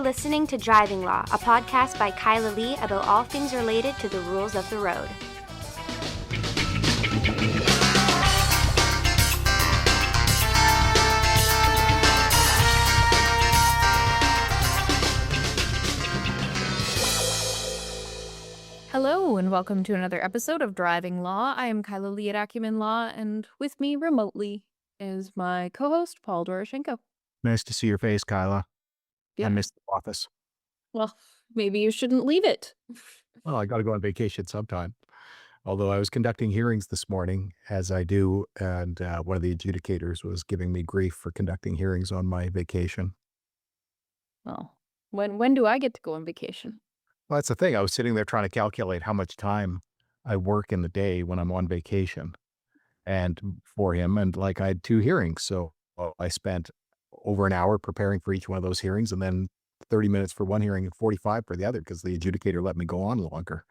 listening to Driving Law, a podcast by Kyla Lee about all things related to the rules of the road. Hello, and welcome to another episode of Driving Law. I am Kyla Lee at Acumen Law, and with me remotely is my co-host, Paul Doroshenko. Nice to see your face, Kyla. Yeah. I missed the office. Well, maybe you shouldn't leave it. Well, I got to go on vacation sometime. Although I was conducting hearings this morning, as I do, and one of the adjudicators was giving me grief for conducting hearings on my vacation. Well, when do I get to go on vacation? Well, that's the thing. I was sitting there trying to calculate how much time I work in the day when I'm on vacation and for him. And like I had 2 hearings. So I spent over an hour preparing for each one of those hearings and then 30 minutes for one hearing and 45 for the other because the adjudicator let me go on longer.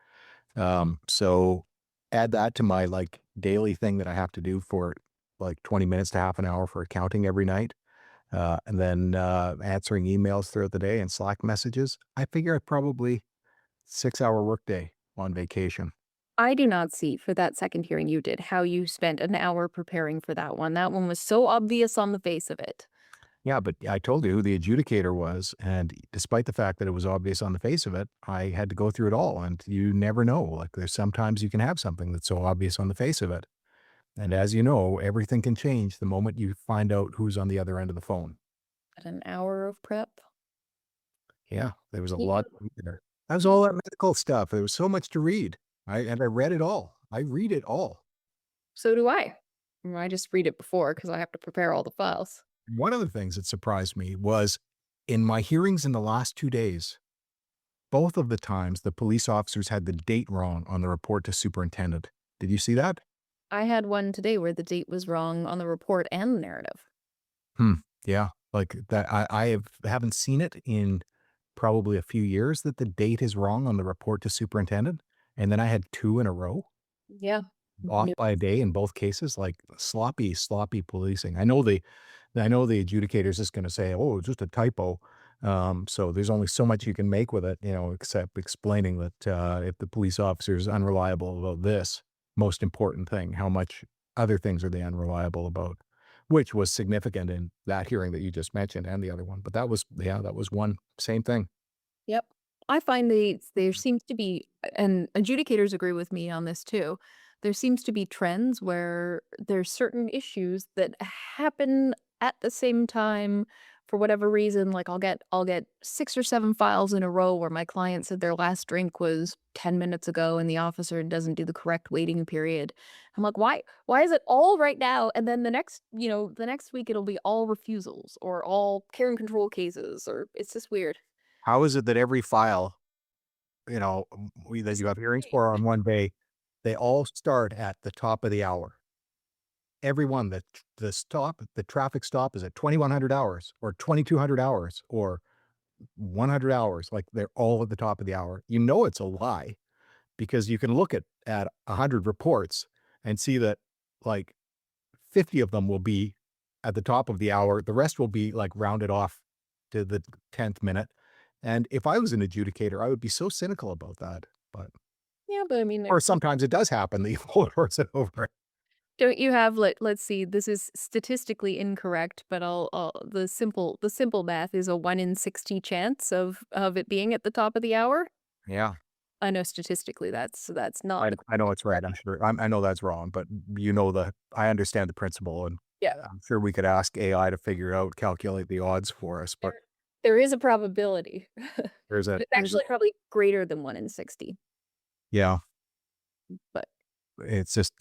So add that to my like daily thing that I have to do for like 20 minutes to half an hour for accounting every night. And then answering emails throughout the day and Slack messages. I figure I probably 6-hour workday on vacation. I do not see for that second hearing you did how you spent an hour preparing for that one. That one was so obvious on the face of it. Yeah, but I told you who the adjudicator was, and despite the fact that it was obvious on the face of it, I had to go through it all, and you never know. Like, there's sometimes you can have something that's so obvious on the face of it. And as you know, everything can change the moment you find out who's on the other end of the phone. At an hour of prep. Yeah, there was a Yeah. lot to read there. That was all that medical stuff. There was so much to read. I read it all. I read it all. So do I. I just read it before because I have to prepare all the files. One of the things that surprised me was in my hearings in the last 2 days, both of the times the police officers had the date wrong on the report to superintendent. Did you see that? I had one today where the date was wrong on the report and the narrative. Yeah, like that. Haven't seen it in probably a few years that the date is wrong on the report to superintendent. And then I had 2 in a row, Yeah. off by a day in both cases, like sloppy policing. I know the adjudicator is just going to say, "Oh, it's just a typo." So there's only so much you can make with it, except explaining that if the police officer is unreliable about this most important thing, how much other things are they unreliable about, which was significant in that hearing that you just mentioned and the other one. But that was one same thing. Yep. I find there seems to be, and adjudicators agree with me on this too. There seems to be trends where there's certain issues that happen at the same time for whatever reason. Like I'll get 6 or 7 files in a row where my client said their last drink was 10 minutes ago and the officer doesn't do the correct waiting period. I'm like, why is it all right now? And then the next week it'll be all refusals or all care and control cases, or it's just weird. How is it that every file, that you have hearings for on one day, they all start at the top of the hour? Every one, the traffic stop is at 2,100 hours or 2,200 hours or 100 hours. Like they're all at the top of the hour. You know it's a lie because you can look at 100 reports and see that like 50 of them will be at the top of the hour. The rest will be like rounded off to the 10th minute. And if I was an adjudicator, I would be so cynical about that. But Yeah, but I mean, or sometimes it does happen that you pull a horse it over. don't you have let's see, this is statistically incorrect, but I'll the simple math is a 1 in 60 chance of it being at the top of the hour. Yeah. I know statistically that's not. I know it's right. I'm sure. I know that's wrong, but I understand the principle, and Yeah. I'm sure we could ask AI to calculate the odds for us. But There is a probability. there's a, It's actually probably greater than 1 in 60, yeah, but it's just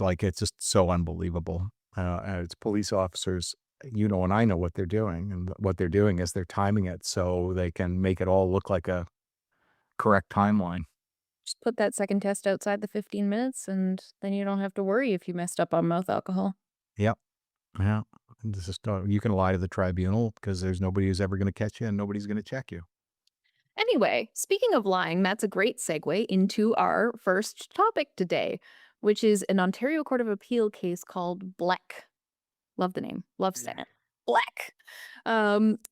so unbelievable. And it's police officers, and I know what they're doing, and what they're doing is they're timing it so they can make it all look like a correct timeline. just put that second test outside the 15 minutes and then you don't have to worry if you messed up on mouth alcohol. Yep. Yeah. This is you can lie to the tribunal because there's nobody who's ever going to catch you, and nobody's going to check you. Anyway, speaking of lying, that's a great segue into our first topic today, which is an Ontario Court of Appeal case called Bleck. Love the name. Love saying it. Bleck.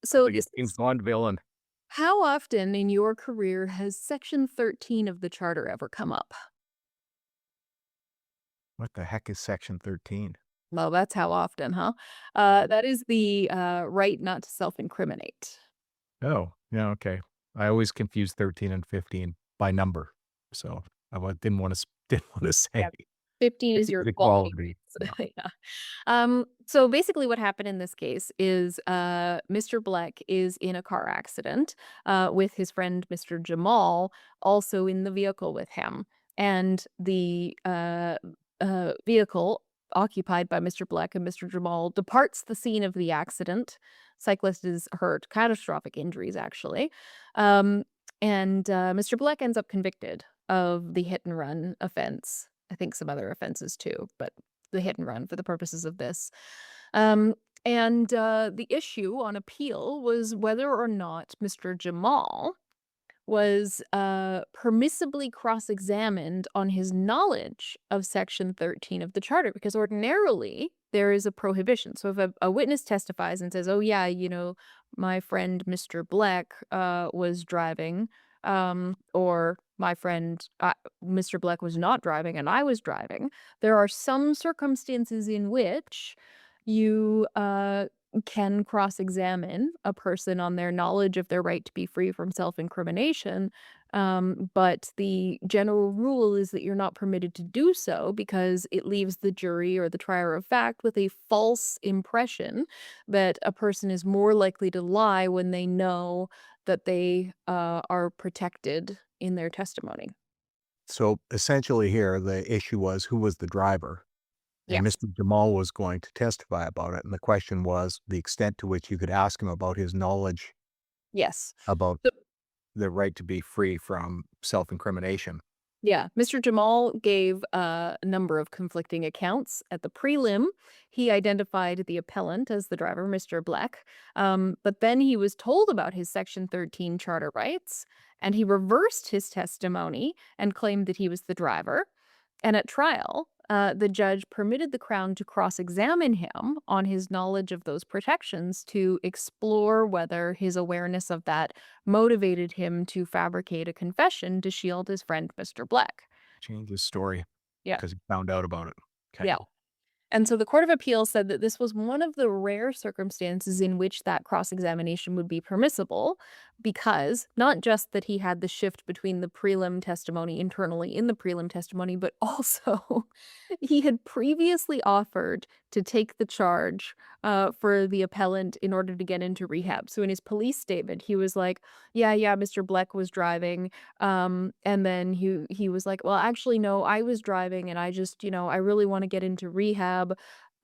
So Like a James Bond villain. How often in your career has Section 13 of the Charter ever come up? What the heck is Section 13? Well, that's how often, huh? That is the right not to self-incriminate. Oh, yeah, okay. I always confuse 13 and 15 by number. So didn't want to didn't want to say Yeah. 15 is 15 your is quality equality. Yeah. rates. Yeah. So basically what happened in this case is Mr. Black is in a car accident with his friend Mr. Jamal also in the vehicle with him. And the vehicle occupied by Mr. Black and Mr. Jamal departs the scene of the accident. Cyclist is hurt, catastrophic injuries actually. Um, and Mr. Black ends up convicted of the hit and run offense. I think some other offenses too, but the hit and run for the purposes of this. Um, and the issue on appeal was whether or not Mr. Jamal was permissibly cross-examined on his knowledge of Section 13 of the Charter, because ordinarily there is a prohibition. So if a witness testifies and says, "Oh yeah, my friend Mr. Black was driving," or "My friend Mr. Black was not driving and I was driving," there are some circumstances in which you can cross-examine a person on their knowledge of their right to be free from self-incrimination, but the general rule is that you're not permitted to do so because it leaves the jury or the trier of fact with a false impression that a person is more likely to lie when they know that they are protected in their testimony. So essentially here, the issue was who was the driver, and Yes. Mr. Jamal was going to testify about it. And the question was the extent to which you could ask him about his knowledge Yes. about So the right to be free from self-incrimination. yeah, Mr. Jamal gave a number of conflicting accounts. At the prelim, he identified the appellant as the driver, Mr. Black, but then he was told about his Section 13 charter rights, and he reversed his testimony and claimed that he was the driver. And at trial, the judge permitted the Crown to cross-examine him on his knowledge of those protections to explore whether his awareness of that motivated him to fabricate a confession to shield his friend Mr. Black. Change his story Yeah. because he found out about it. Okay. Yeah. And so the Court of Appeals said that this was one of the rare circumstances in which that cross-examination would be permissible, because not just that he had the shift between the prelim testimony internally in the prelim testimony, but also he had previously offered to take the charge for the appellant in order to get into rehab. So in his police statement, he was like, yeah, Mr. Bleck was driving. And then he was like, "Well, actually, no, I was driving and I just, I really want to get into rehab."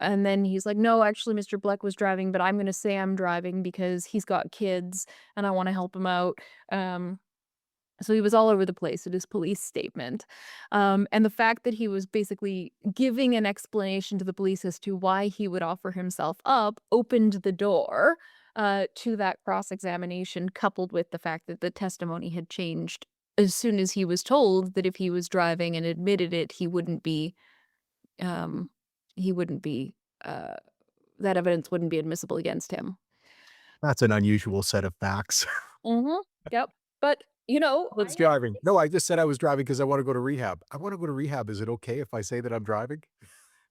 And then he's like, "No, actually, Mr. Bleck was driving, but I'm going to say I'm driving because he's got kids and I want to help him out." Um, so he was all over the place in his police statement. And the fact that he was basically giving an explanation to the police as to why he would offer himself up opened the door to that cross-examination, coupled with the fact that the testimony had changed as soon as he was told that if he was driving and admitted it, um, he wouldn't be, uh, that evidence wouldn't be admissible against him. That's an unusual set of facts. Mhm. Yep. But, I was driving. No, I just said I was driving because I want to go to rehab. I want to go to rehab. Is it okay if I say that I'm driving?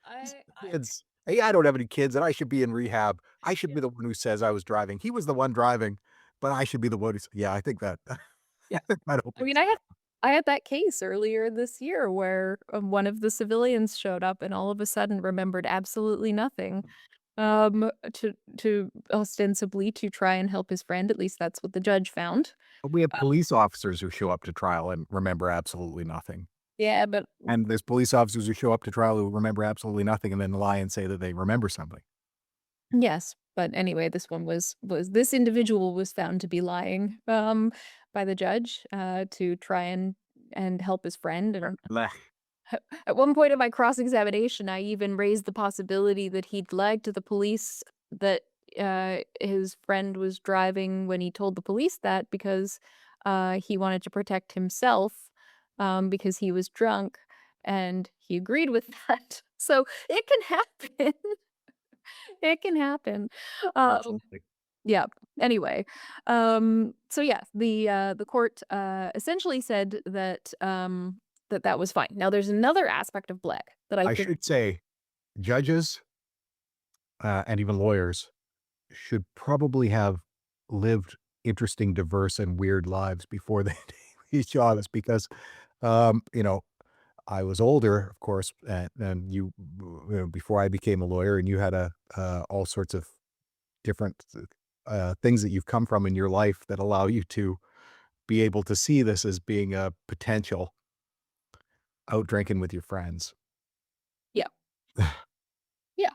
I Kids. Hey, I don't have any kids and I should be in rehab. I should yeah, be the one who says I was driving. He was the one driving, but I should be the one who's, yeah, I think that, yeah. that I mean, opens it up. I had that case earlier this year where, one of the civilians showed up and all of a sudden remembered absolutely nothing, to ostensibly to try and help his friend, at least that's what the judge found. But we have Uh, police officers who show up to trial and remember absolutely nothing. yeah, but And there's police officers who show up to trial who remember absolutely nothing and then lie and say that they remember something. yes, but anyway, this individual was found to be lying, by the judge, to try and help his friend, and Blech. at one point in my cross-examination, I even raised the possibility that he'd lied to the police that, his friend was driving when he told the police that because, he wanted to protect himself, because he was drunk, and he agreed with that. So, it can happen. It can happen. Um, Absolutely. Yeah. Anyway, so yeah, the court essentially said that that was fine. Now there's another aspect of Black that I I think should say judges, and even lawyers should probably have lived interesting, diverse, and weird lives before they reach honest because, you know, I was older, of course, and before I became a lawyer, and you had all sorts of different things that you've come from in your life that allow you to be able to see this as being a potential out drinking with your friends. yeah. Yeah.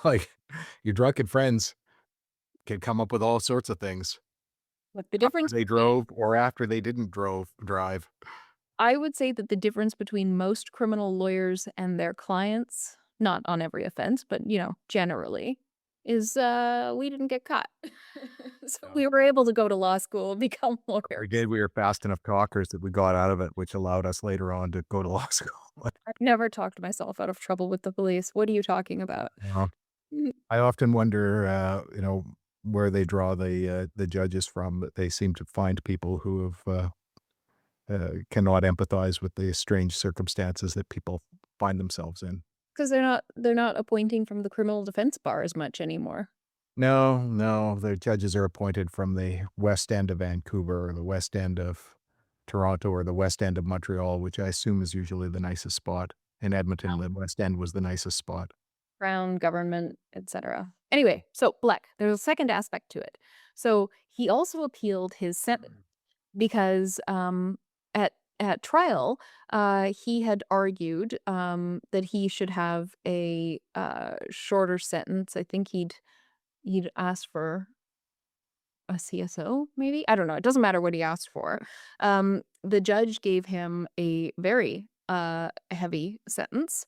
Like, your drunken friends can come up with all sorts of things Look, the after difference they between drove or after they didn't drive. I would say that the difference between most criminal lawyers and their clients, not on every offense, but, generally, is, we didn't get caught. So Yeah. we were able to go to law school and become We lawyers. did, we were fast enough talkers that we got out of it, which allowed us later on to go to law school. But, I've never talked myself out of trouble with the police. What are you talking about? uh, Mm, I often wonder, where they draw the judges from, that they seem to find people who have, cannot empathize with the strange circumstances that people find themselves in. 'Cause they're not appointing from the criminal defense bar as much anymore. No, no, the judges are appointed from the West End of Vancouver or the West End of Toronto or the West End of Montreal, which I assume is usually the nicest spot. In Edmonton, the West End was the nicest spot. Crown, government, etcetera. Anyway, so Black, there's a second aspect to it. So he also appealed his sentence because, at trial, he had argued, that he should have a, shorter sentence. I think he'd asked for a CSO, maybe? I don't know, it doesn't matter what he asked for. The judge gave him a very, heavy sentence.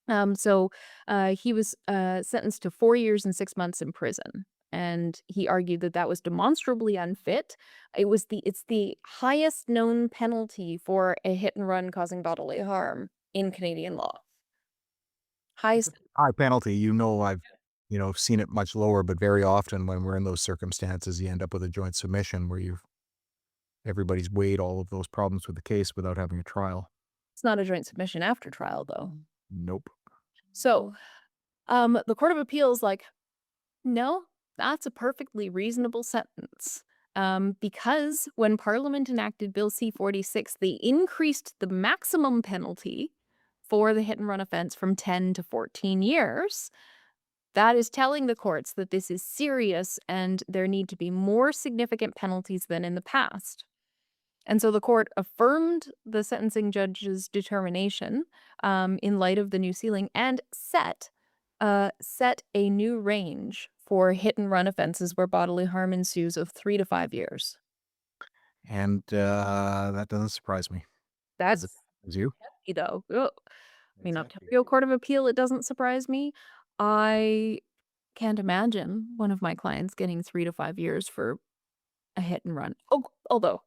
He was, sentenced to 4 years and 6 months in prison, and he argued that that was demonstrably unfit. It's the highest known penalty for a hit and run causing bodily harm in Canadian law. It's a Highest. high penalty, I've, seen it much lower, but very often when we're in those circumstances, you end up with a joint submission where everybody's weighed all of those problems with the case without having a trial. It's not a joint submission after trial, though. Nope. So, the Court of Appeals, like, no, that's a perfectly reasonable sentence. Because when Parliament enacted Bill C-46, they increased the maximum penalty for the hit and run offense from 10 to 14 years. That is telling the courts that this is serious and there need to be more significant penalties than in the past. And so the court affirmed the sentencing judge's determination, in light of the new ceiling, and set a new range for hit and run offenses where bodily harm ensues of 3 to 5 years. And, that doesn't surprise me. Does it That's surprise you? hefty, though. Ugh. I mean, Exactly. Ontario Court of Appeal, it doesn't surprise me. I can't imagine one of my clients getting 3 to 5 years for a hit and run. Oh, although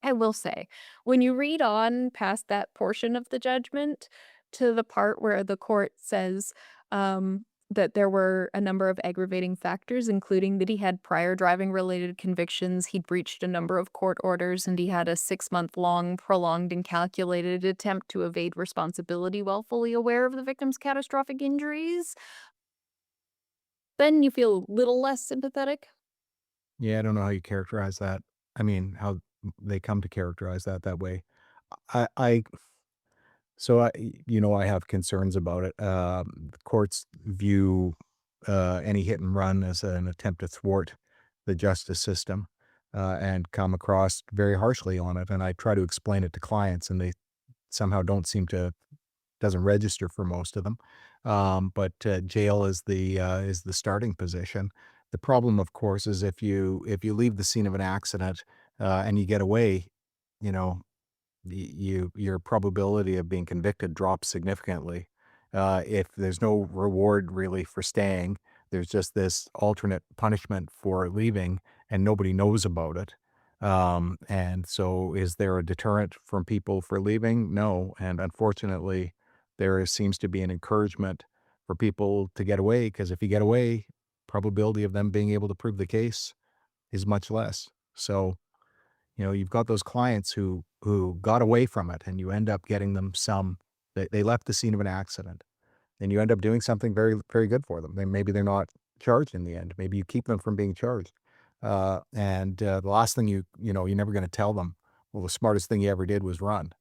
I will say, when you read on past that portion of the judgment to the part where the court says, that there were a number of aggravating factors, including that he had prior driving-related convictions, he'd breached a number of court orders, and he had a 6-month-long, prolonged, and calculated attempt to evade responsibility while fully aware of the victim's catastrophic injuries, then you feel a little less sympathetic. Yeah, I don't know how you characterize that. I mean, how they come to characterize that way. I so I have concerns about it. The courts view, any hit and run as an attempt to thwart the justice system, and come across very harshly on it, and I try to explain it to clients, and they somehow don't seem to doesn't register for most of them. But jail is the starting position. The problem, of course, is if you leave the scene of an accident, and you get away, you know, your probability of being convicted drops significantly. If there's no reward really for staying, there's just this alternate punishment for leaving, and nobody knows about it. And so, is there a deterrent from people for leaving? No, and unfortunately, seems to be an encouragement for people to get away because if you get away, probability of them being able to prove the case is much less. So, you've got those clients who got away from it, and you end up getting them they left the scene of an accident, and you end up doing something very, very good for them. Maybe they're not charged in the end. Maybe you keep them from being charged. And the last thing you're never going to tell them, well, the smartest thing you ever did was run.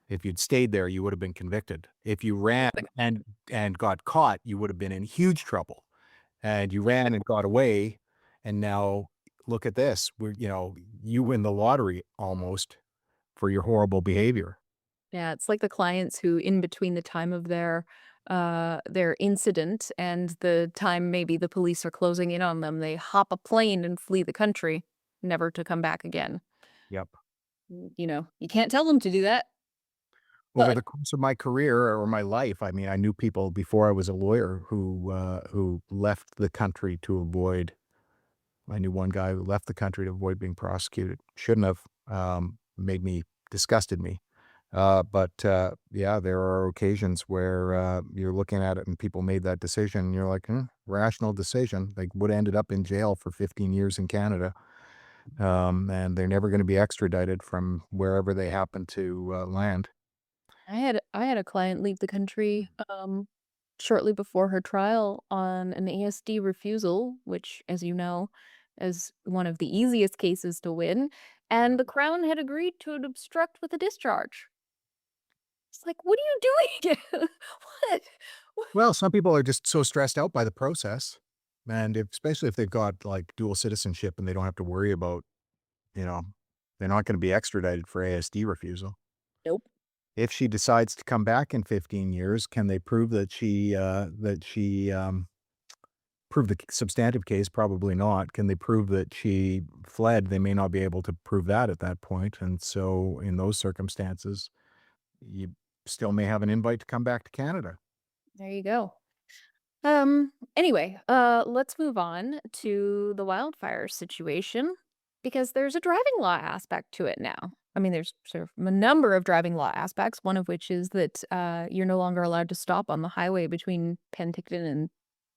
If you'd stayed there, you would have been convicted. If you ran and got caught, you would have been in huge trouble. And you ran and got away, and now look at this. You win the lottery almost for your horrible behavior. Yeah, it's like the clients who in between the time of their incident and the time maybe the police are closing in on them, they hop a plane and flee the country, never to come back again. Yep. You can't tell them to do that, Over but the course of my career or my life, I mean, I knew people before I was a lawyer who left the country to avoid. I knew one guy who left the country to avoid being prosecuted. Shouldn't have. Disgusted me. But yeah, there are occasions where you're looking at it and people made that decision. And you're like, rational decision. They would have ended up in jail for 15 years in Canada, and they're never going to be extradited from wherever they happen to land. I had a client leave the country shortly before her trial on an ASD refusal, which, as you know, is one of the easiest cases to win, and the Crown had agreed to an obstruct with a discharge. It's like, "What are you doing?" What? What? Well, some people are just so stressed out by the process, and especially if they've got like dual citizenship and they don't have to worry about, you know, they're not going to be extradited for ASD refusal. Nope. If she decides to come back in 15 years, can they prove that she prove the substantive case? Probably not. Can they prove that she fled? They may not be able to prove that at that point. And so in those circumstances, you still may have an invite to come back to Canada. There you go. Anyway, let's move on to the wildfire situation because there's a driving law aspect to it now. I mean, there's sort of a number of driving law aspects, one of which is that you're no longer allowed to stop on the highway between Penticton and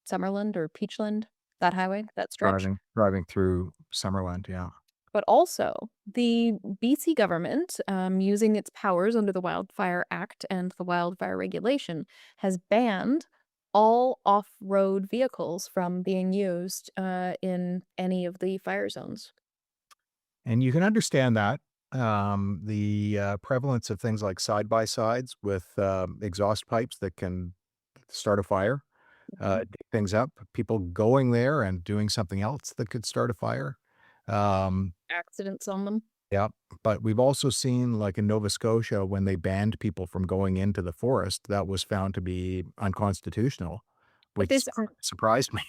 Summerland or Peachland, that highway, that stretch. Driving through Summerland, yeah. But also, the BC government, using its powers under the Wildfire Act and the Wildfire Regulation, has banned all off-road vehicles from being used in any of the fire zones. And you can understand that. The prevalence of things like side-by-sides with exhaust pipes that can start a fire, Mhm. dig things up, people going there and doing something else that could start a fire. Um, Accidents on them. yeah, but we've also seen, like in Nova Scotia, when they banned people from going into the forest, that was found to be unconstitutional, But which surprised me.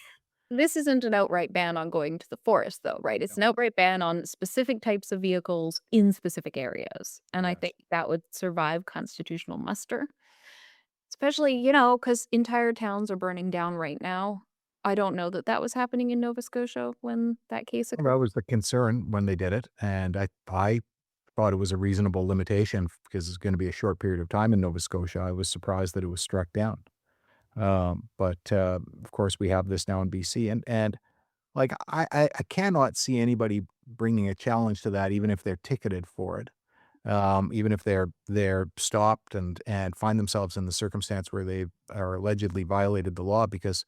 this isn't an outright ban on going to the forest, though, right? It's No. an outright ban on specific types of vehicles in specific areas, and I Yes. think that would survive constitutional muster. Especially, because entire towns are burning down right now. I don't know that that was happening in Nova Scotia when that case Well, occurred. that was the concern when they did it, and I thought it was a reasonable limitation because it's gonna be a short period of time in Nova Scotia. I was surprised that it was struck down. But of course, we have this now in BC, and like, I cannot see anybody bringing a challenge to that even if they're ticketed for it. Even if they're stopped and find themselves in the circumstance where they are allegedly violated the law, because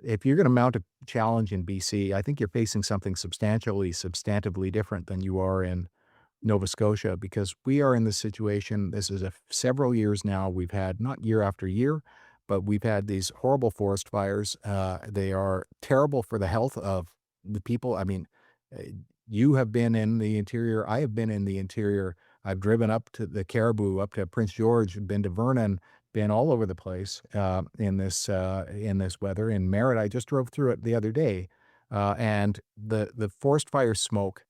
if you're gonna mount a challenge in BC, I think you're facing something substantively different than you are in Nova Scotia, because we are in this situation. This is several years now. We've had, not year after year, but we've had these horrible forest fires. They are terrible for the health of the people. I mean, uh, you have been in the interior. I have been in the interior. I've driven up to the Caribou, up to Prince George, been to Vernon, been all over the place in this weather. In Merritt, I just drove through it the other day, and the forest fire smoke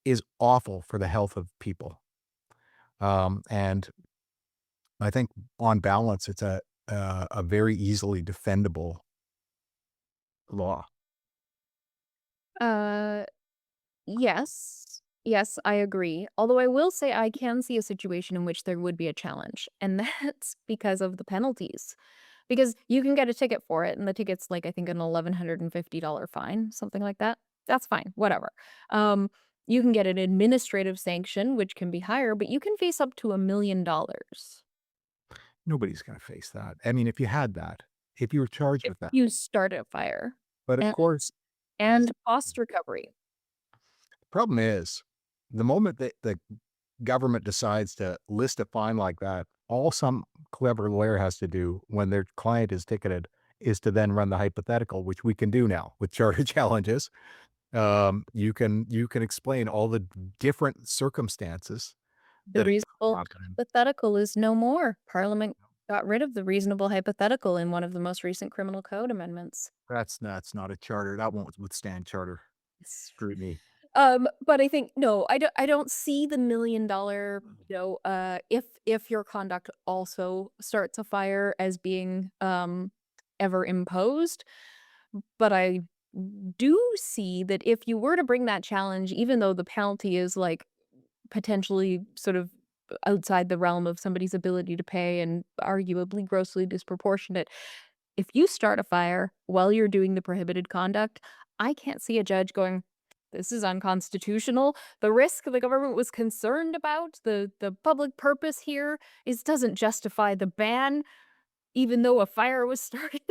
is awful for the health of people. And I think on balance, it's a very easily defendable law. Uh, yes. Yes, I agree. Although I will say I can see a situation in which there would be a challenge, and that's because of the penalties. because you can get a ticket for it, and the ticket's like, I think, an $1,150 fine, something like that. That's fine, whatever. Um, you can get an administrative sanction, which can be higher, but you can face up to $1,000,000 Nobody's gonna face that. I mean, if you had that, if you were charged if with that. you start a fire But of and course, and cost recovery. problem is, the moment that the government decides to list a fine like that, all some clever lawyer has to do when their client is ticketed is to then run the hypothetical, which we can do now with charter challenges. You can explain all the different circumstances The that reasonable happen. hypothetical is no more. Parliament got rid of the reasonable hypothetical in one of the most recent criminal code amendments. That's not a charter. That won't withstand charter scrutiny. But I think no, I don't see the $1,000,000, if your conduct also starts a fire as being, ever imposed, but I do see that if you were to bring that challenge, even though the penalty is, like, potentially sort of outside the realm of somebody's ability to pay and arguably grossly disproportionate, if you start a fire while you're doing the prohibited conduct, I can't see a judge going, "This is unconstitutional. The risk the government was concerned about, the public purpose here is doesn't justify the ban, even though a fire was started."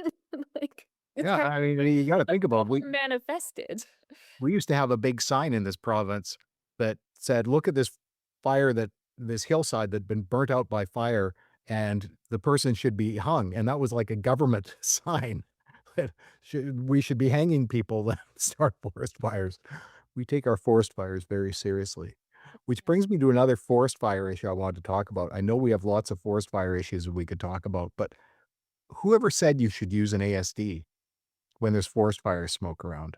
Like, it's Yeah, kind I mean, you gotta of think about we manifested. we used to have a big sign in this province that said, "Look at this fire that this hillside that been burnt out by fire, and the person should be hung." And that was like a government sign that we should be hanging people that start forest fires. We take our forest fires very seriously. Which brings me to another forest fire issue I wanted to talk about. I know we have lots of forest fire issues that we could talk about, but whoever said you should use an ASD when there's forest fire smoke around?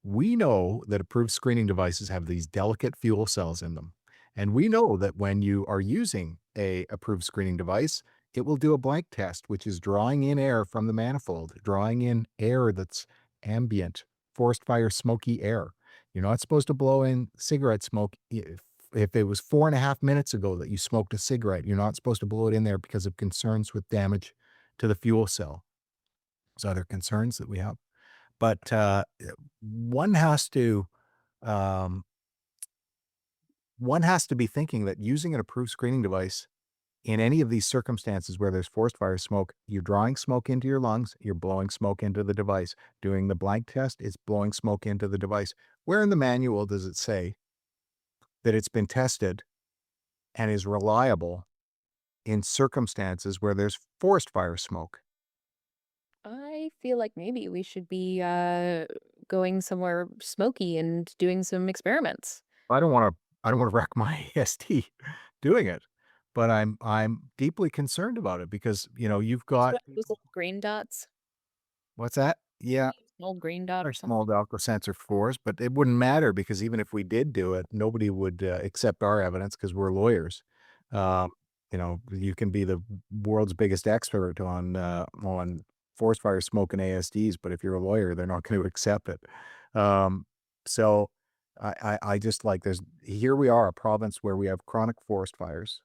We know that approved screening devices have these delicate fuel cells in them. And we know that when you are using a approved screening device, it will do a blank test, which is drawing in air from the manifold, drawing in air that's ambient, forest fire smoky air. You're not supposed to blow in cigarette smoke. If it was 4.5 minutes ago that you smoked a cigarette, you're not supposed to blow it in there because of concerns with damage to the fuel cell. There's other concerns that we have. But, one has to, um, one has to be thinking that using an approved screening device in any of these circumstances where there's forest fire smoke, you're drawing smoke into your lungs, you're blowing smoke into the device. Doing the blank test, it's blowing smoke into the device. Where in the manual does it say that it's been tested and is reliable in circumstances where there's forest fire smoke? I feel like maybe we should be, going somewhere smoky and doing some experiments. I don't wanna wreck my AST doing it, but I'm deeply concerned about it because, you've Just got one of those little green dots. what's that? Yeah, An old green dot or our something. small Delco sensor force, but it wouldn't matter because even if we did do it, nobody would, accept our evidence because 'cause we're lawyers. Um, you can be the world's biggest expert on forest fire smoke and ASDs, but if you're a lawyer, they're not gonna accept it. Um, so I just like there's here we are, a province where we have chronic forest fires,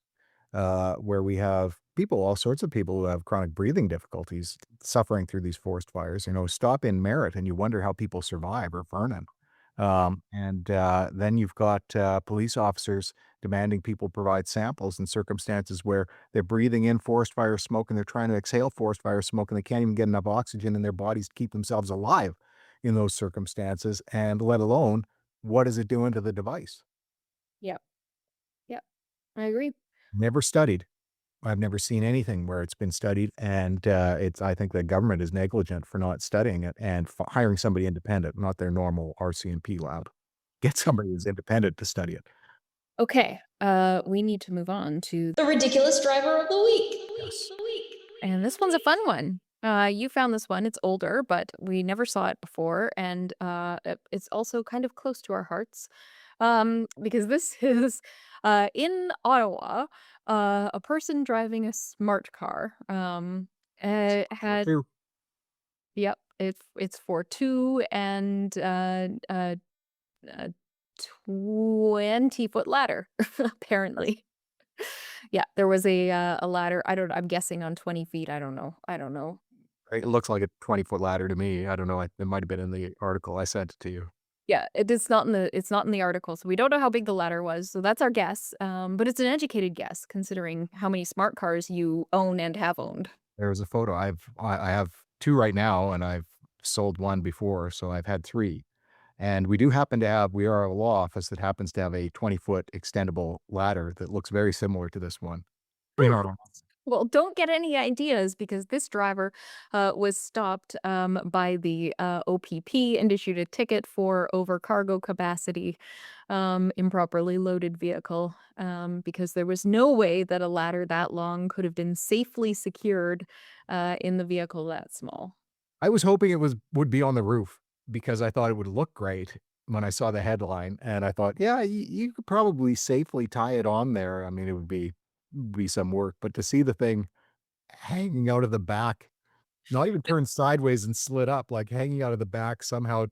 where we have people, all sorts of people who have chronic breathing difficulties suffering through these forest fires. Stop in Merritt and you wonder how people survive, or Vernon. And then you've got police officers demanding people provide samples in circumstances where they're breathing in forest fire smoke and they're trying to exhale forest fire smoke and they can't even get enough oxygen in their bodies to keep themselves alive in those circumstances. And let alone, what is it doing to the device? Yep, yep, I agree. Never studied. I've never seen anything where it's been studied, and, I think the government is negligent for not studying it and hiring somebody independent, not their normal RCMP lab. Get somebody who's independent to study it. Okay, we need to move on to The ridiculous driver of the week. Yes. and this one's a fun one. You found this one, it's older, but we never saw it before, and, it's also kind of close to our hearts, because this is, in Ottawa, a person driving a smart car, Or had 2. yep, it's for 2 and, a 20-foot ladder, apparently. Yeah, there was a ladder. I'm guessing on 20 feet. I don't know. Right? It looks like a 20-foot ladder to me. I don't know. It might have been in the article I sent to you. Yeah, it's not in the article, so we don't know how big the ladder was. So that's our guess. But it's an educated guess considering how many smart cars you own and have owned. There was a photo. I have 2 right now, and I've sold 1 before, so I've had 3. And we are a law office that happens to have a 20-foot extendable ladder that looks very similar to this one in our office. Well, don't get any ideas because this driver was stopped by the OPP and issued a ticket for over cargo capacity, improperly loaded vehicle, because there was no way that a ladder that long could have been safely secured in the vehicle that small. I was hoping would be on the roof because I thought it would look great when I saw the headline, and I thought, "Yeah, you could probably safely tie it on there." I mean, it would be some work, but to see the thing hanging out of the back, not even turned sideways and slid up, like hanging out of the back somehow,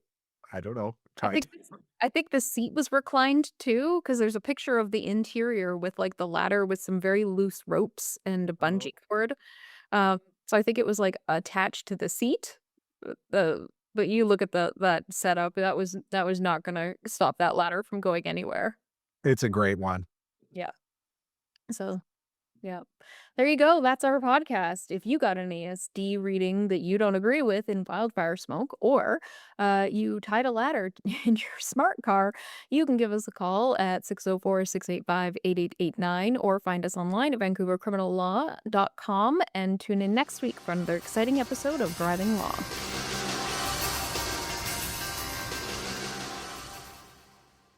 I don't know, I tight. think I think the seat was reclined too, because there's a picture of the interior with like the ladder with some very loose ropes and a Oh. bungee cord. So I think it was like attached to the seat. But you look at that setup, that was not gonna stop that ladder from going anywhere. It's a great one. Yeah. So yeah. There you go. That's our podcast. If you got an ASD reading that you don't agree with in wildfire smoke, or you tied a ladder in your smart car, you can give us a call at 604-685-8889 or find us online at vancouvercriminallaw.com and tune in next week for another exciting episode of Driving Law.